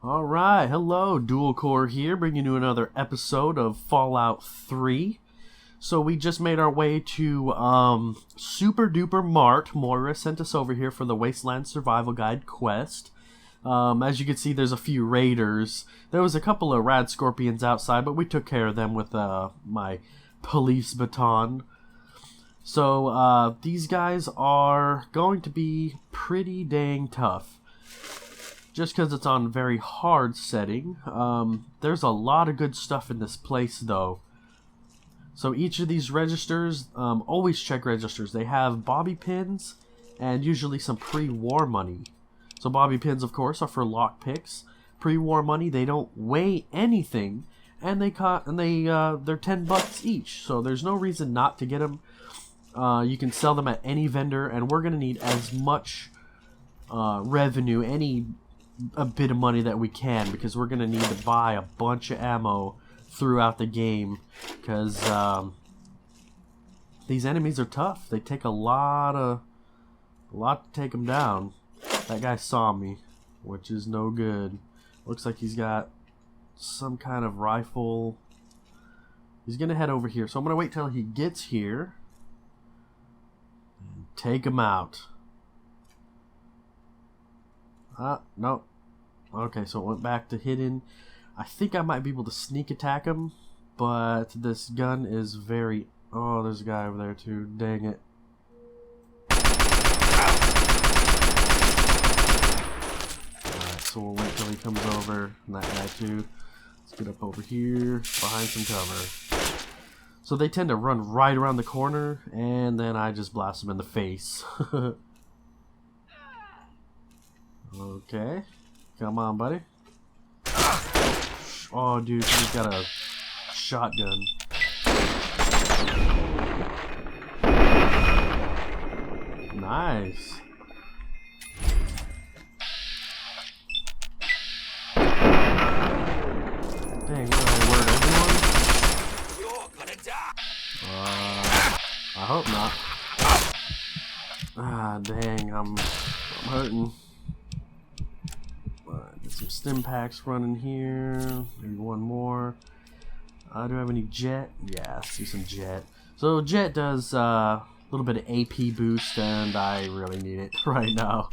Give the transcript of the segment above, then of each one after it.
Alright, hello, Dual Core here, bringing you another episode of Fallout 3. So we just made our way to Super Duper Mart. Moira sent us over here for the Wasteland Survival Guide quest. As you can see, there's a few raiders. There was a couple of rad scorpions outside, but we took care of them with my police baton. So these guys are going to be pretty dang tough. Just because it's on very hard setting. There's a lot of good stuff in this place though. So each of these registers, always check registers. They have bobby pins and usually some pre-war money. So bobby pins, of course, are for lockpicks. Pre-war money, they don't weigh anything, and they're $10 each. So there's no reason not to get them. You can sell them at any vendor, and we're gonna need as much revenue, a bit of money that we can, because we're gonna need to buy a bunch of ammo throughout the game, because these enemies are tough. They take a lot to take them down. That guy saw me, which is no good. Looks like he's got some kind of rifle. He's gonna head over here, so I'm gonna wait till he gets here and take him out. No. Okay, so it went back to hidden. I think I might be able to sneak attack him, but this gun is very... Oh, there's a guy over there too. Dang it. Alright, so we'll wait till he comes over. And that guy too. Let's get up over here, behind some cover. So they tend to run right around the corner, and then I just blast them in the face. Okay. Come on, buddy. Oh, dude, he's got a shotgun. Nice. Dang, will I alert everyone? You're gonna die. I hope not. Ah, dang, I'm hurting. Get some stim packs running here. Maybe one more. Do I have any jet? Yeah, let's do some jet. So jet does a little bit of AP boost, and I really need it right now.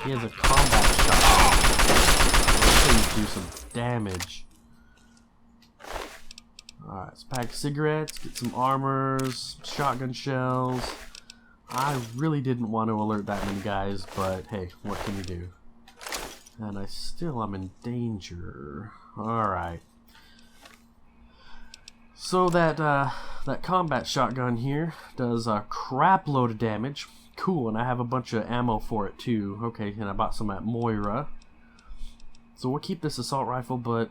He has a combat shot. Let's do some damage. Alright, let's pack cigarettes, get some armors, shotgun shells. I really didn't want to alert that many guys, but hey, what can you do? And I still am in danger. Alright. So that combat shotgun here does a crap load of damage. Cool, and I have a bunch of ammo for it too. Okay, and I bought some at Moira. So we'll keep this assault rifle, but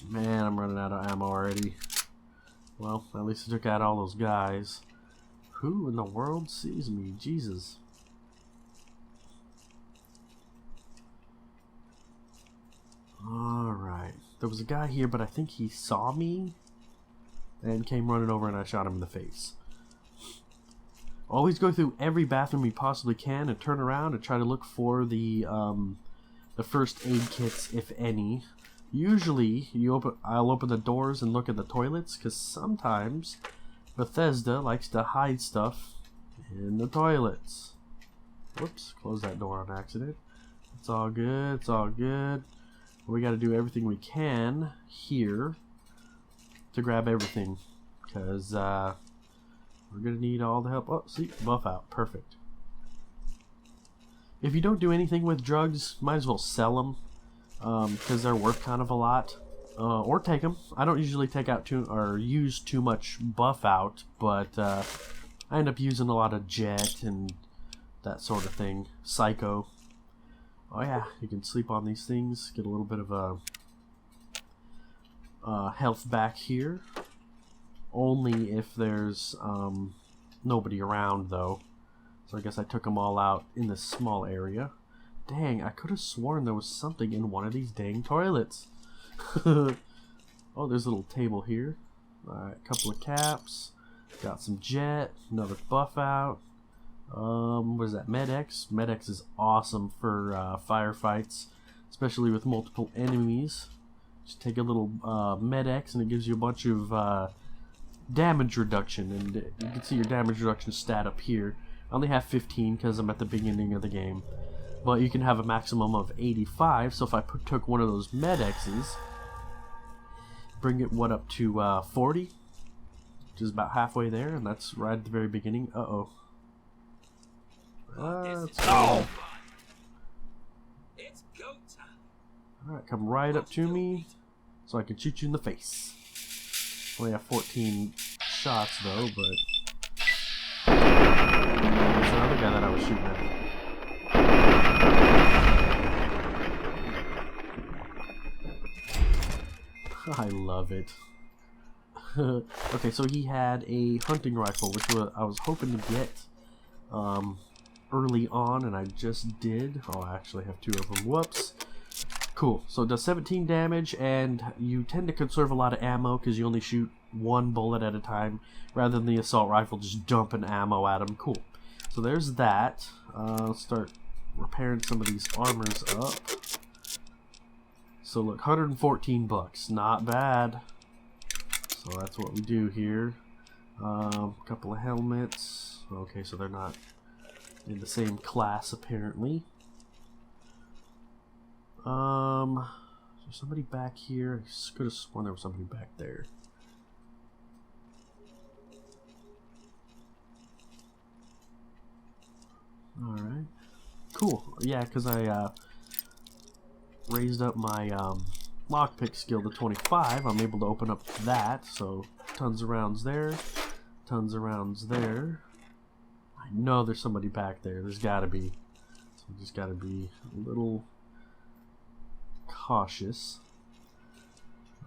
man, I'm running out of ammo already. Well, at least I took out all those guys. Who in the world sees me? Jesus. Alright. There was a guy here, but I think he saw me and came running over, and I shot him in the face. Always go through every bathroom you possibly can and turn around and try to look for the first aid kits, if any. Usually, I'll open the doors and look at the toilets, because sometimes Bethesda likes to hide stuff in the toilets. Whoops, close that door on accident. It's all good, it's all good. We got to do everything we can here to grab everything, because we're going to need all the help. Oh, see, buff out, perfect. If you don't do anything with drugs, might as well sell them. Because they're worth kind of a lot, or take them. I don't usually take out use too much buff out, but I end up using a lot of jet and that sort of thing. Psycho. Oh yeah, you can sleep on these things, get a little bit of a health back here. Only if there's nobody around though. So I guess I took them all out in this small area. Dang, I could have sworn there was something in one of these dang toilets. Oh, there's a little table here. Alright, a couple of caps. Got some jet, another buff out. What is that? Med-X. Med-X is awesome for firefights, especially with multiple enemies. Just take a little Med-X and it gives you a bunch of damage reduction, and you can see your damage reduction stat up here. I only have 15 because I'm at the beginning of the game, but you can have a maximum of 85. So if I took one of those Med-X's, bring it up to 40, which is about halfway there, and that's right at the very beginning. Let's go. It's go time. Alright, come right up to me so I can shoot you in the face. Only have 14 shots though, but there's another guy that I was shooting at. I love it. Okay, so he had a hunting rifle, which I was hoping to get early on, and I just did. Oh, I actually have 2 of them. Whoops. Cool. So it does 17 damage, and you tend to conserve a lot of ammo because you only shoot 1 bullet at a time, rather than the assault rifle just dumping ammo at them. Cool. So there's that. Let's start repairing some of these armors up. So look, 114 bucks. Not bad. So that's what we do here. A couple of helmets. Okay, so they're not in the same class apparently. Is there somebody back here? I could have sworn there was somebody back there. Alright. Cool. Yeah, because I raised up my lockpick skill to 25. I'm able to open up that. So tons of rounds there. Tons of rounds there. I know there's somebody back there. There's gotta be. So we just gotta be a little cautious.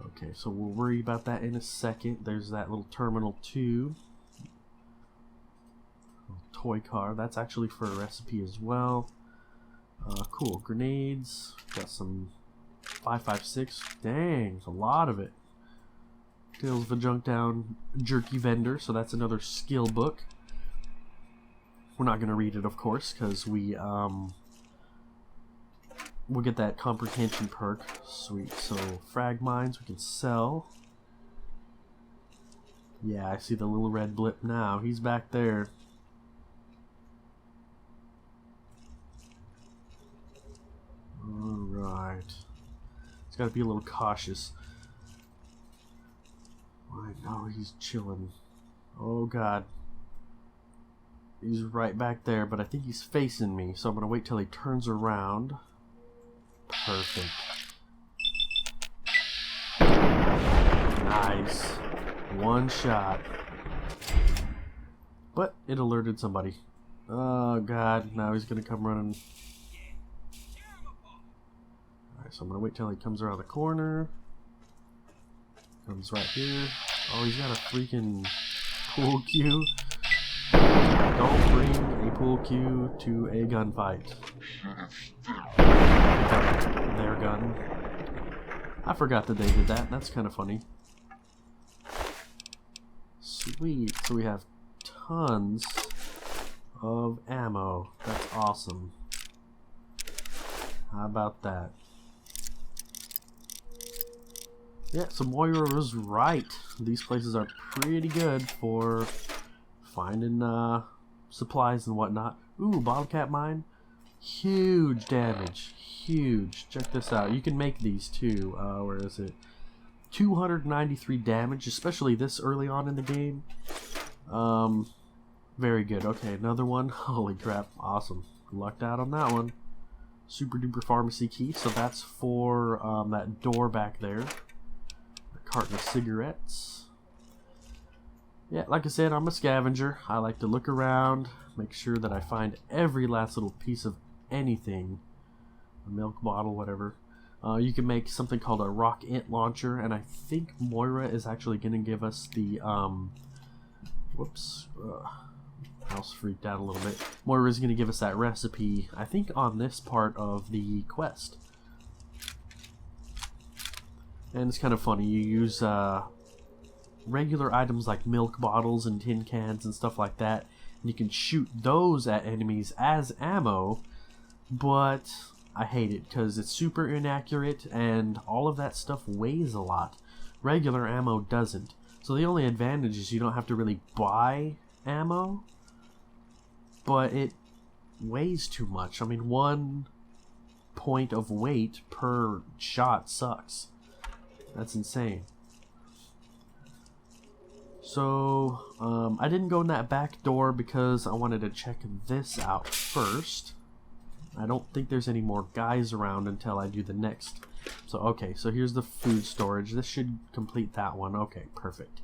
Okay, so we'll worry about that in a second. There's that little Terminal 2. Toy car. That's actually for a recipe as well. Cool. Grenades. Got some 5.56. Dang, a lot of it. Tales of a Junktown Jerky Vendor. So that's another skill book. We're not going to read it, of course, because we'll get that comprehension perk. Sweet. So frag mines we can sell. Yeah, I see the little red blip now. He's back there. Alright. It's got to be a little cautious. I know he's chilling. Oh god. He's right back there, but I think he's facing me, so I'm going to wait till he turns around. Perfect. Nice. One shot. But it alerted somebody. Oh god, now he's going to come running. Alright, so I'm going to wait till he comes around the corner. Comes right here. Oh, he's got a freaking pool cue. Don't bring a pool cue to a gunfight. Their gun. I forgot that they did that. That's kind of funny. Sweet. So we have tons of ammo. That's awesome. How about that? Yeah, so Moira was right. These places are pretty good for finding supplies and whatnot. Ooh, bottle cap mine. Huge damage. Huge. Check this out. You can make these too. Where is it? 293 damage, especially this early on in the game. Very good. Okay, another one. Holy crap. Awesome. Lucked out on that one. Super duper pharmacy key. So that's for that door back there. A carton of cigarettes. Yeah, like I said, I'm a scavenger. I like to look around, make sure that I find every last little piece of anything. A milk bottle, whatever. You can make something called a rocket launcher, and I think Moira is actually going to give us the, whoops, mouse freaked out a little bit. Moira is going to give us that recipe, I think, on this part of the quest. And it's kind of funny, you use, regular items like milk bottles and tin cans and stuff like that. And you can shoot those at enemies as ammo, but I hate it because it's super inaccurate and all of that stuff weighs a lot. Regular ammo doesn't. So the only advantage is you don't have to really buy ammo, but it weighs too much. I mean, 1 point of weight per shot sucks. That's insane. So, I didn't go in that back door because I wanted to check this out first. I don't think there's any more guys around until I do the next. So, okay, so here's the food storage. This should complete that one. Okay, perfect.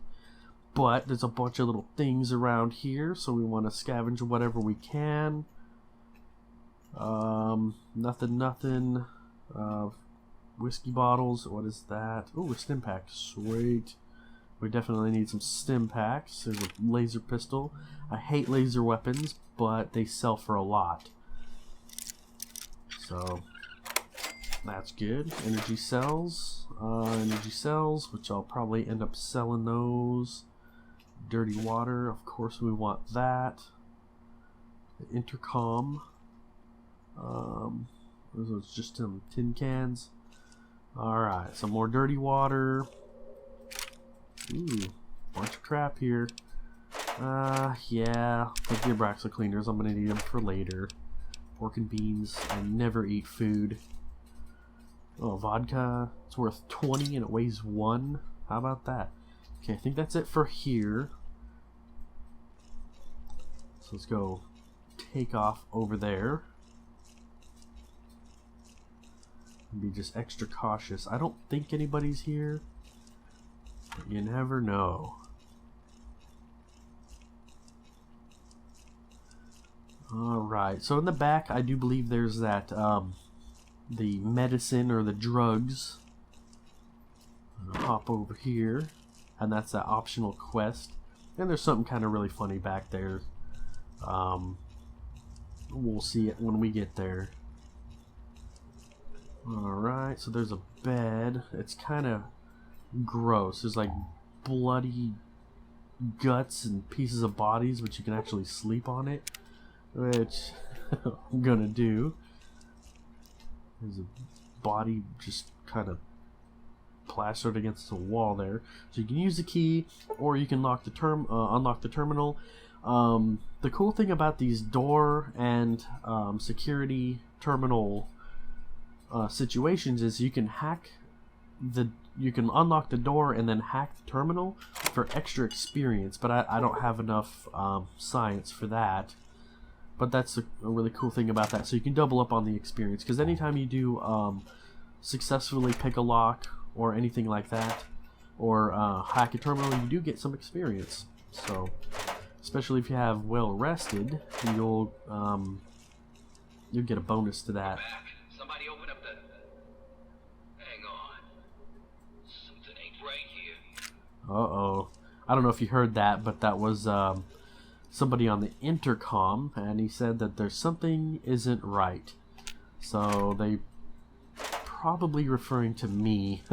But there's a bunch of little things around here, so we want to scavenge whatever we can. Nothing. Whiskey bottles. What is that? Oh, a stim pack. Sweet. We definitely need some stim packs. There's a laser pistol. I hate laser weapons, but they sell for a lot. So that's good. Energy cells, which I'll probably end up selling those. Dirty water, of course we want that. The intercom. Those are just some tin cans. Alright, some more dirty water. Ooh, bunch of crap here. Yeah, the Gearbraxel cleaners, I'm gonna need them for later. Pork and beans, I never eat food. Oh, vodka, it's worth 20 and it weighs 1. How about that? Okay, I think that's it for here. So let's go take off over there. And be just extra cautious. I don't think anybody's here, but you never know. Alright, so in the back I do believe there's that, the medicine or the drugs. I'll hop over here, and that's that optional quest. And there's something kind of really funny back there. We'll see it when we get there. Alright, so there's a bed. It's kind of gross. There's like bloody guts and pieces of bodies, but you can actually sleep on it, which I'm gonna do. There's a body just kind of plastered against the wall there. So you can use the key, or you can unlock the terminal. The cool thing about these door and security terminal situations is you can unlock the door and then hack the terminal for extra experience. But I don't have enough science for that. But that's a really cool thing about that. So you can double up on the experience, because anytime you do successfully pick a lock or anything like that, or hack a terminal, you do get some experience. So, especially if you have well rested, you'll get a bonus to that. Somebody open up the. Hang on. Something ain't right here. Uh-oh. I don't know if you heard that, but that was somebody on the intercom, and he said that there's something isn't right. So they probably referring to me.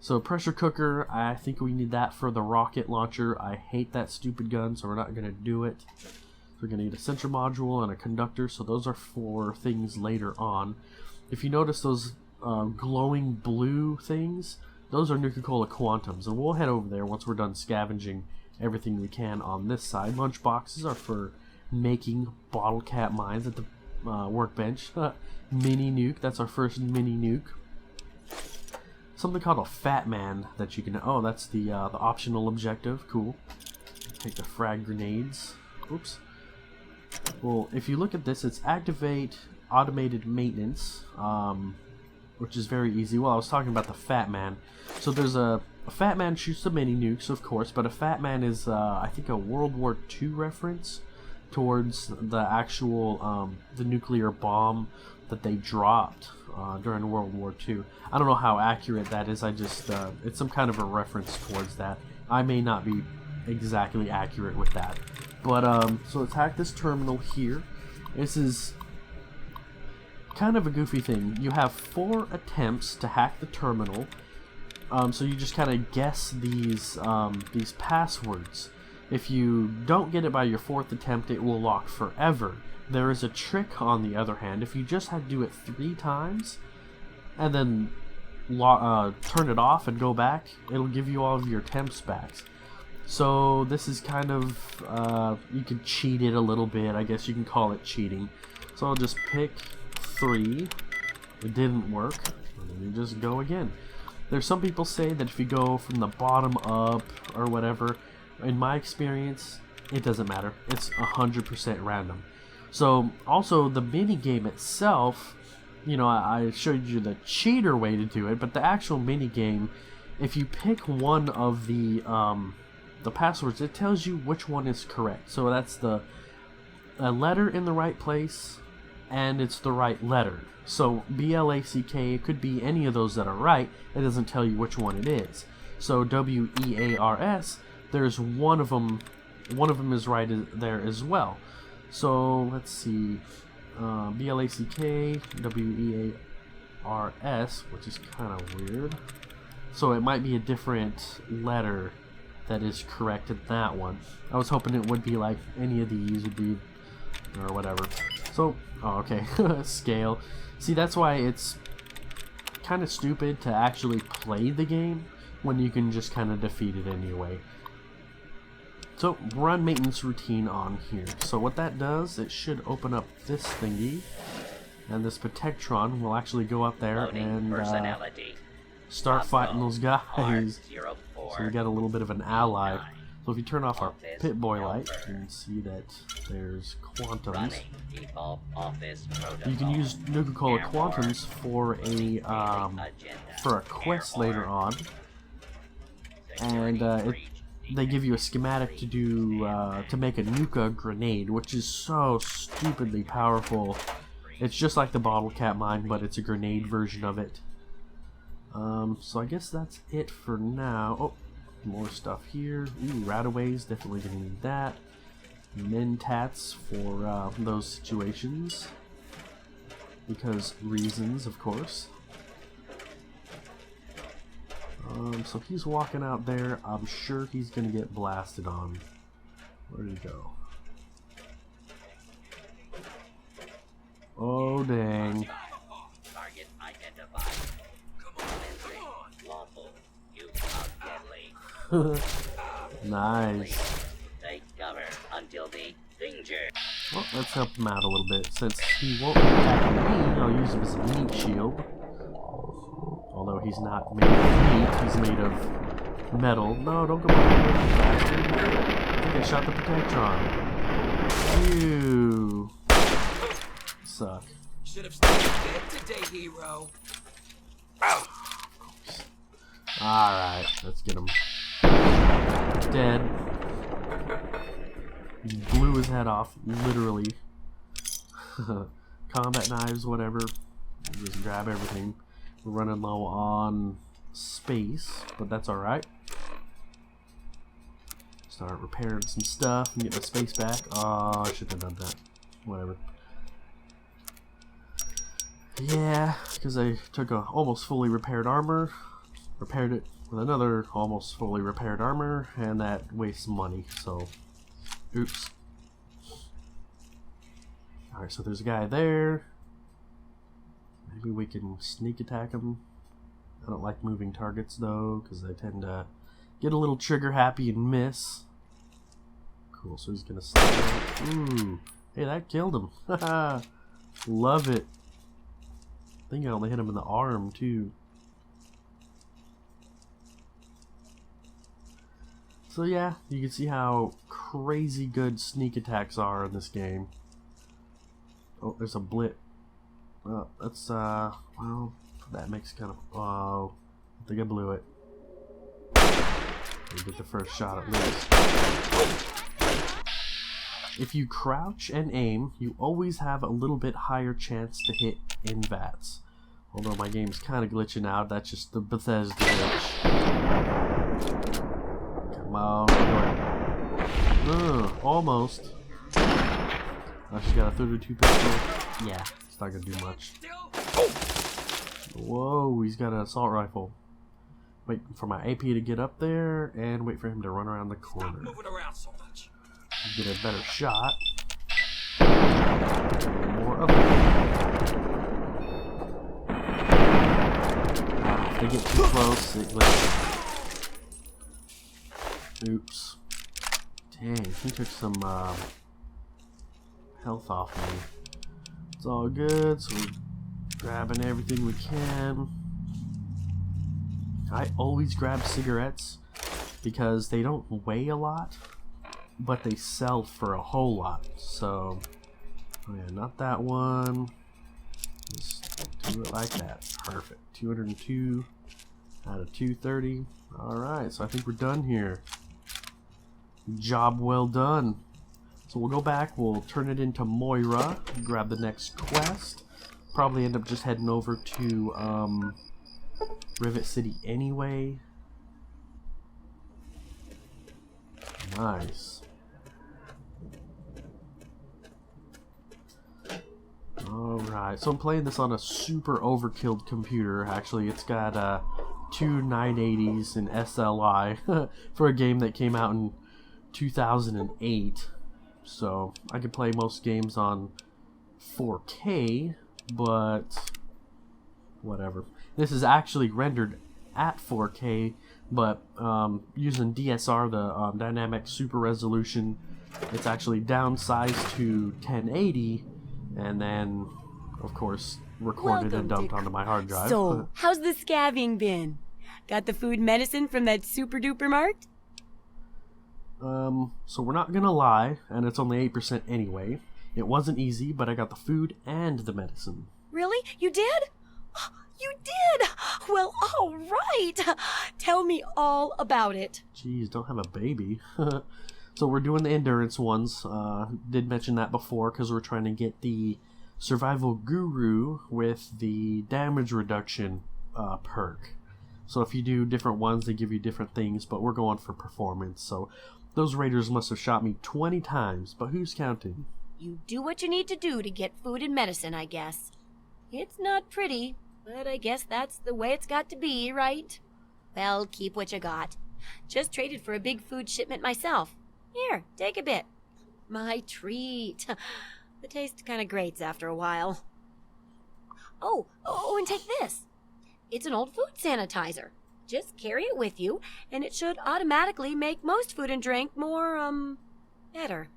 So pressure cooker, I think we need that for the rocket launcher. I hate that stupid gun, so we're not going to do it. We're going to need a sensor module and a conductor, so those are for things later on. If you notice those glowing blue things, those are Nuka-Cola Quantums, and we'll head over there once we're done scavenging everything we can on this side. Lunch boxes are for making bottle cap mines at the workbench. Mini nuke, that's our first mini nuke. Something called a Fat Man that you can. Oh, that's the optional objective. Cool. Take the frag grenades. Oops. Well, if you look at this, it's activate automated maintenance, which is very easy. Well, I was talking about the Fat Man. So there's a Fat Man shoots the mini nukes, of course, but a Fat Man is, I think, a World War II reference towards the actual the nuclear bomb that they dropped during World War II. I don't know how accurate that is. I just it's some kind of a reference towards that. I may not be exactly accurate with that, but so let's hack this terminal here. This is kind of a goofy thing. You have 4 attempts to hack the terminal. So you just kind of guess these passwords. If you don't get it by your 4th attempt, it will lock forever. There is a trick, on the other hand. If you just have to do it 3 times, and then turn it off and go back, it'll give you all of your attempts back. So this is kind of, you can cheat it a little bit. I guess you can call it cheating. So I'll just pick 3. It didn't work. And then you just go again. There's some people say that if you go from the bottom up or whatever, in my experience, it doesn't matter. It's 100% random. So also the mini game itself, you know, I showed you the cheater way to do it, but the actual mini game, if you pick one of the passwords, it tells you which one is correct. So that's a letter in the right place, and it's the right letter. So BLACK, it could be any of those that are right. It doesn't tell you which one it is. So WEARS, there's one of them is right there as well. So let's see, BLACK, WEARS, which is kind of weird. So it might be a different letter that is correct in that one. I was hoping it would be like any of these would be, or whatever. So, oh, okay, scale. See, that's why it's kind of stupid to actually play the game when you can just kind of defeat it anyway. So, run maintenance routine on here. So what that does, it should open up this thingy, and this Protectron will actually go up there and start fighting those guys. So we got a little bit of an ally. So if you turn off our Pit-Boy light, you can see that there's quantums. You can use Nuka-Cola quantums for a quest later on, and they give you a schematic to do to make a Nuka grenade, which is so stupidly powerful. It's just like the bottle cap mine, but it's a grenade version of it. So I guess that's it for now. Oh, more stuff here. Ooh, Rataways, definitely gonna need that. Mentats for those situations, because reasons, of course. So he's walking out there. I'm sure he's gonna get blasted on. Where did he go? Oh dang. Target identified. Lawful. You are deadly. Nice. Take cover until the danger. Well, let's help him out a little bit. Since he won't attack me, I'll use him as a meat shield. Although he's not made of meat, he's made of metal. No, don't go behind me, bastard. I think I shot the Protectron. You suck. Should have stayed dead today, hero. Alright, let's get him. Dead. Blew his head off, literally. Combat knives, whatever. Just grab everything. We're running low on space, but that's alright. Start repairing some stuff and get my space back. Oh, I shouldn't have done that. Whatever. Yeah, because I took a almost fully repaired armor, repaired it with another almost fully repaired armor, and that wastes money, so oops. Alright, so there's a guy there. Maybe we can sneak attack him. I don't like moving targets though, because I tend to get a little trigger happy and miss. Cool, so he's gonna slide. Ooh, hey, that killed him. Haha, love it. I think I only hit him in the arm too. So yeah, you can see how crazy good sneak attacks are in this game. Oh, there's a blip. Well, that's well, that makes kind of, oh, I think I blew it. We get the first shot at least. If you crouch and aim, you always have a little bit higher chance to hit invats. Although my game's kind of glitching out, that's just the Bethesda glitch. Come on, almost. Oh, she's got a 32 pistol. Yeah, it's not gonna do much. Whoa, he's got an assault rifle. Wait for my AP to get up there, and wait for him to run around the Stop corner. moving around so much. Get a better shot. More of it. If they get too close, oops. Dang, he took some health off me. It's all good, so we're grabbing everything we can. I always grab cigarettes because they don't weigh a lot, but they sell for a whole lot. So, oh yeah, not that one. Just do it like that. Perfect. 202 out of 230. Alright, so I think we're done here. Job well done. So we'll go back, we'll turn it into Moira, grab the next quest. Probably end up just heading over to Rivet City anyway. Nice. Alright, so I'm playing this on a super overkilled computer. Actually, it's got two 980s and SLI for a game that came out in 2008. So I can play most games on 4K, but whatever. This is actually rendered at 4K, but using DSR, the dynamic super resolution, it's actually downsized to 1080, and then, of course, recorded and dumped onto my hard drive. So, how's the scabbing been? Got the food and medicine from that Super Duper Mart? So we're not gonna lie, and it's only 8% anyway. It wasn't easy, but I got the food and the medicine. Really? You did? You did! Well, all right. Tell me all about it. Jeez, don't have a baby. So we're doing the endurance ones. Did mention that before because we're trying to get the survival guru with the damage reduction perk. So if you do different ones, they give you different things, but we're going for performance. So those raiders must have shot me 20 times, but who's counting? You do what you need to do to get food and medicine, I guess. It's not pretty, but I guess that's the way it's got to be, right? Well, keep what you got. Just traded for a big food shipment myself. Here, take a bit. My treat. The taste kind of grates after a while. Oh, and take this. It's an old food sanitizer. Just carry it with you, and it should automatically make most food and drink more, better.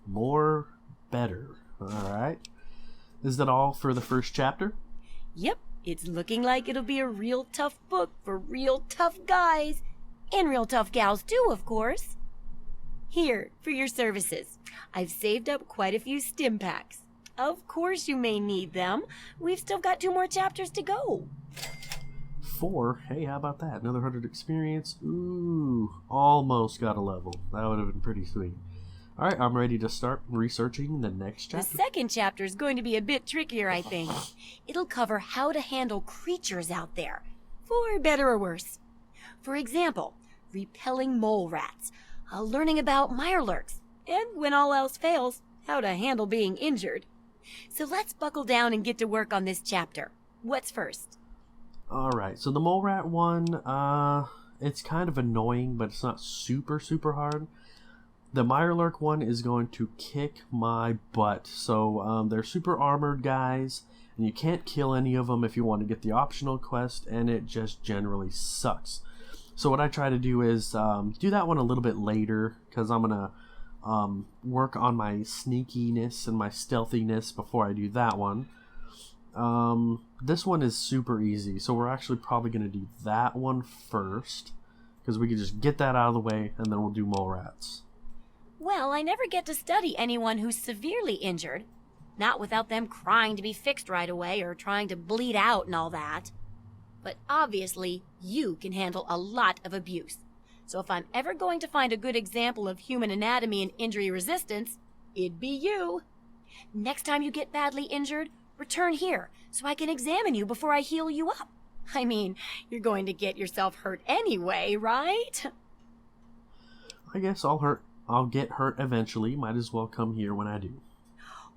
More better. Alright. Is that all for the first chapter? Yep, it's looking like it'll be a real tough book for real tough guys. And real tough gals too, of course. Here, for your services. I've saved up quite a few stim packs. Of course you may need them. We've still got 2 more chapters to go. 4? Hey, how about that? Another 100 experience? Ooh, almost got a level. That would have been pretty sweet. Alright, I'm ready to start researching the next chapter. The second chapter is going to be a bit trickier, I think. It'll cover how to handle creatures out there, for better or worse. For example, repelling mole rats, learning about mirelurks, and when all else fails, how to handle being injured. So let's buckle down and get to work on this chapter. What's first? Alright, so the mole rat one, it's kind of annoying, but it's not super hard. The mirelurk one is going to kick my butt. So they're super armored guys, and you can't kill any of them if you want to get the optional quest, and it just generally sucks. So what I try to do is do that one a little bit later, because I'm going to work on my sneakiness and my stealthiness before I do that one. This one is super easy, so we're actually probably going to do that one first, because we can just get that out of the way, and then we'll do mole rats. Well, I never get to study anyone who's severely injured. Not without them crying to be fixed right away or trying to bleed out and all that. But obviously, you can handle a lot of abuse. So if I'm ever going to find a good example of human anatomy and injury resistance, it'd be you. Next time you get badly injured, return here so I can examine you before I heal you up. I mean, you're going to get yourself hurt anyway, right? I guess I'll get hurt eventually. Might as well come here when I do.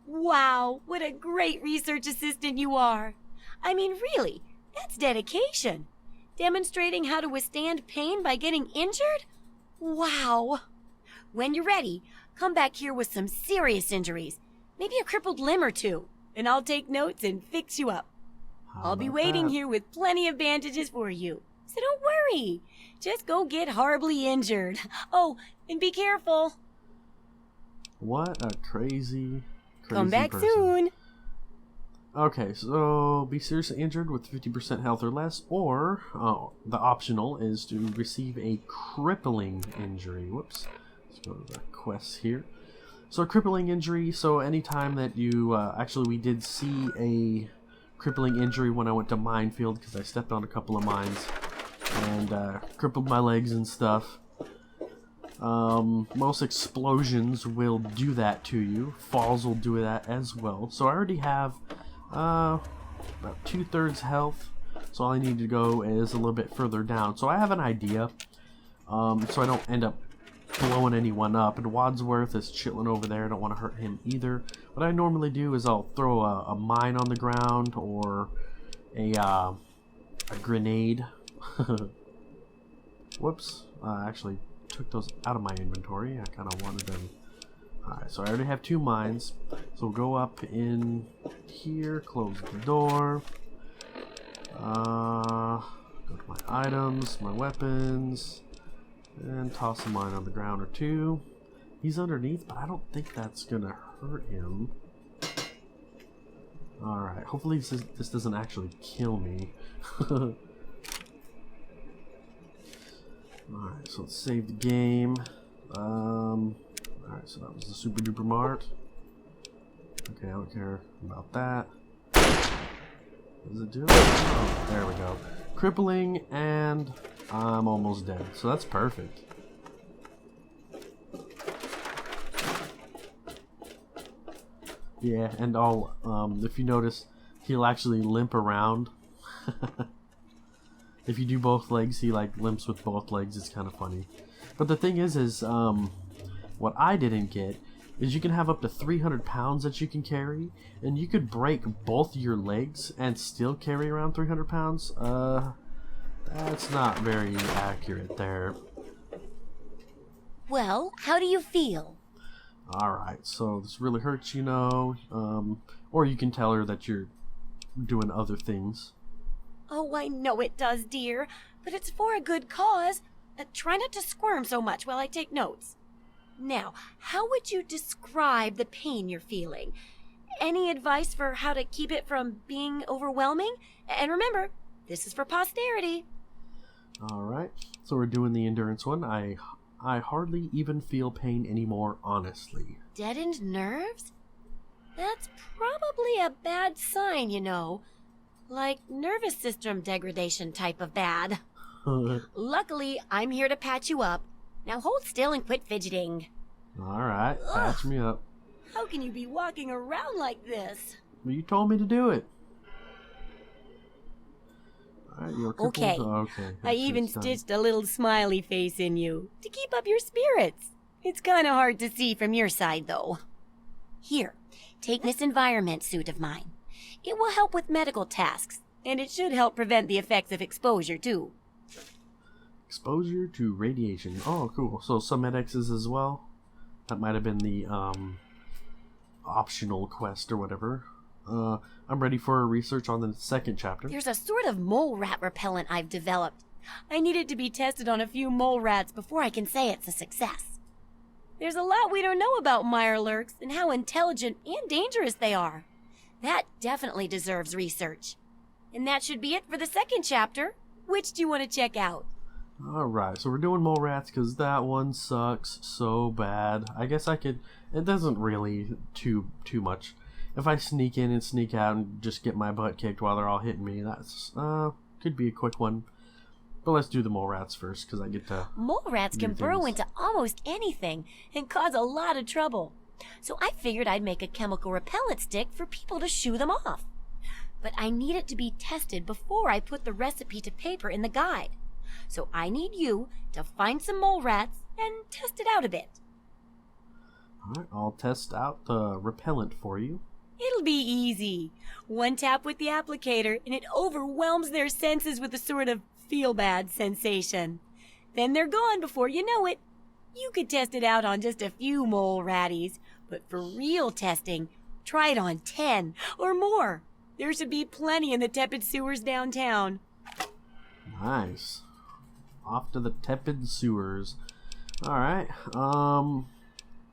Wow, what a great research assistant you are. I mean, really, that's dedication. Demonstrating how to withstand pain by getting injured? Wow! When you're ready, come back here with some serious injuries. Maybe a crippled limb or two. And I'll take notes and fix you up. I'll be waiting here with plenty of bandages for you. So don't worry. Just go get horribly injured. Oh, and be careful. What a crazy Come back person. soon. Okay, so be seriously injured with 50% health or less, or the optional is to receive a crippling injury. Whoops. Let's go to the quests here. So a crippling injury, so anytime that you, actually we did see a crippling injury when I went to Minefield because I stepped on a couple of mines and crippled my legs and stuff. Most explosions will do that to you. Falls will do that as well. So I already have about 2/3 health, so all I need to go is a little bit further down. So I have an idea, so I don't end up blowing anyone up. And Wadsworth is chilling over there. I don't want to hurt him either. What I normally do is I'll throw a mine on the ground or a grenade. Whoops, I actually took those out of my inventory. I kind of wanted them. Alright, so I already have 2 mines. So we'll go up in here, close the door. Go to my items, my weapons, and toss a mine on the ground or 2. He's underneath, but I don't think that's gonna hurt him. Alright, hopefully this doesn't actually kill me. Alright, so let's save the game. Alright, so that was the Super Duper Mart. Okay, I don't care about that. What does it do? Oh, there we go. Crippling, and I'm almost dead. So that's perfect. Yeah, and I'll, if you notice, he'll actually limp around. If you do both legs, he like limps with both legs. It's kind of funny. But the thing is what I didn't get is you can have up to 300 pounds that you can carry, and you could break both your legs and still carry around 300 pounds. That's not very accurate there. Well, how do you feel? Alright, so this really hurts, you know, or you can tell her that you're doing other things. Oh, I know it does, dear, but it's for a good cause. Try not to squirm so much while I take notes. Now, how would you describe the pain you're feeling? Any advice for how to keep it from being overwhelming? And remember, this is for posterity. Alright, so we're doing the endurance one. I hardly even feel pain anymore, honestly. Deadened nerves? That's probably a bad sign, you know. Like nervous system degradation type of bad. Luckily, I'm here to patch you up. Now hold still and quit fidgeting. Alright, patch me up. How can you be walking around like this? Well, you told me to do it. Alright, you're crippled. Okay. Okay. I even stitched a little smiley face in you to keep up your spirits. It's kind of hard to see from your side, though. Here, take this environment suit of mine. It will help with medical tasks, and it should help prevent the effects of exposure, too. Exposure to radiation. Oh, cool. So some medexes as well? That might have been the optional quest or whatever. I'm ready for research on the second chapter. There's a sort of mole rat repellent I've developed. I need it to be tested on a few mole rats before I can say it's a success. There's a lot we don't know about mirelurks and how intelligent and dangerous they are. That definitely deserves research. And that should be it for the second chapter. Which do you want to check out? Alright, so we're doing mole rats because that one sucks so bad. I guess I could... It doesn't really too much. If I sneak in and sneak out and just get my butt kicked while they're all hitting me, that's... could be a quick one. But let's do the mole rats first because I get to... Mole rats can burrow into almost anything and cause a lot of trouble. So I figured I'd make a chemical repellent stick for people to shoo them off. But I need it to be tested before I put the recipe to paper in the guide. So I need you to find some mole rats and test it out a bit. Alright, I'll test out the repellent for you. It'll be easy. One tap with the applicator, and it overwhelms their senses with a sort of feel-bad sensation. Then they're gone before you know it. You could test it out on just a few mole ratties, but for real testing, try it on 10 or more. There should be plenty in the tepid sewers downtown. Nice. Off to the tepid sewers. Alright,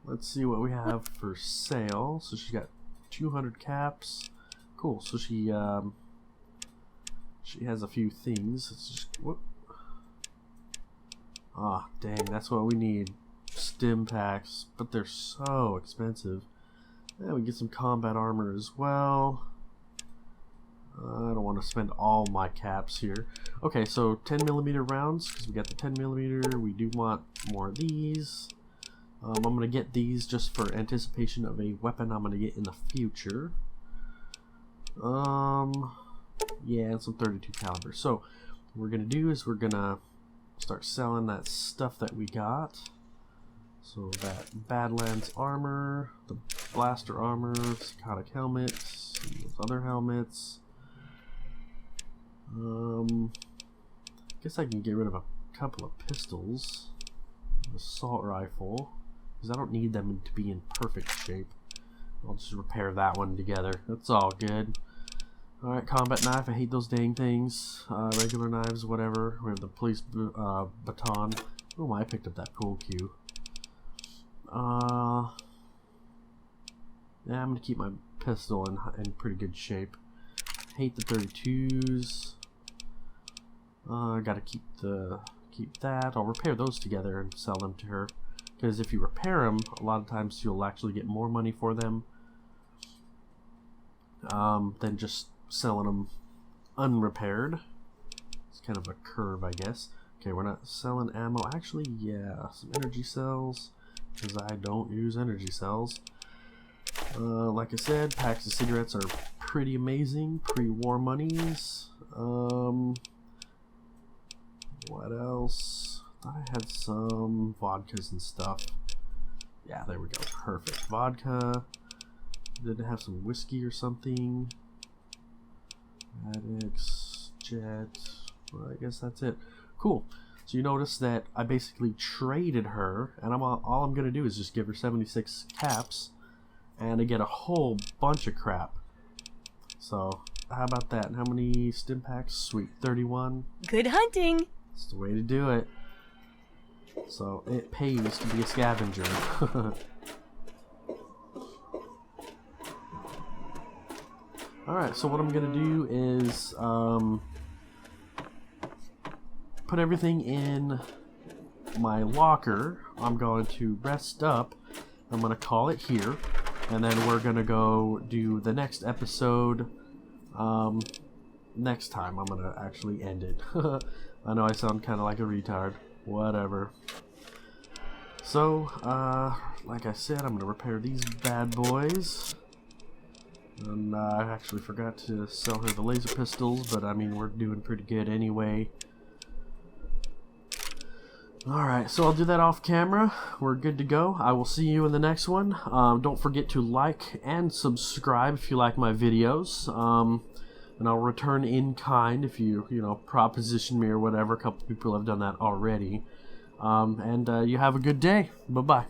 let's see what we have for sale. So she's got 200 caps. Cool, so she has a few things. Let's just, whoop. Ah, dang, that's what we need. Stim packs, but they're so expensive. Yeah, we get some combat armor as well. I don't want to spend all my caps here. Okay, so 10mm rounds, because we got the 10mm. We do want more of these. I'm going to get these just for anticipation of a weapon I'm going to get in the future. Yeah, and some 32 caliber. So, what we're going to do is we're going to start selling that stuff that we got. So that Badlands armor, the blaster armor, psychotic helmets, and those other helmets. Guess I can get rid of a couple of pistols. Assault rifle, because I don't need them to be in perfect shape. I'll just repair that one together. That's all good. Alright, combat knife. I hate those dang things. Regular knives, whatever. We have the police baton. Oh, I picked up that pool cue. Yeah, I'm gonna keep my pistol in pretty good shape. Hate the 32s. Gotta keep that. I'll repair those together and sell them to her. Because if you repair them, a lot of times you'll actually get more money for them than just selling them unrepaired. It's kind of a curve, I guess. Okay, we're not selling ammo. Actually, yeah, some energy cells, because I don't use energy cells. Like I said, packs of cigarettes are pretty amazing. Pre-war monies. What else? Thought I had some vodkas and stuff. Yeah, there we go. Perfect. Vodka. Did it have some whiskey or something? Addicts, Jet. Well, I guess that's it. Cool. So you notice that I basically traded her, and all I'm gonna do is just give her 76 caps, and I get a whole bunch of crap. So how about that? And how many stim packs? Sweet, 31. Good hunting. That's the way to do it. So it pays to be a scavenger. Alright, so what I'm gonna do is put everything in my locker. I'm going to rest up. I'm gonna call it here, and then we're gonna go do the next episode next time. I'm gonna actually end it. I know I sound kind of like a retard. Whatever. So, like I said, I'm gonna repair these bad boys. And I actually forgot to sell her the laser pistols, but I mean, we're doing pretty good anyway. Alright, so I'll do that off camera. We're good to go. I will see you in the next one. Don't forget to like and subscribe if you like my videos. And I'll return in kind if you proposition me or whatever. A couple people have done that already. And you have a good day. Bye-bye.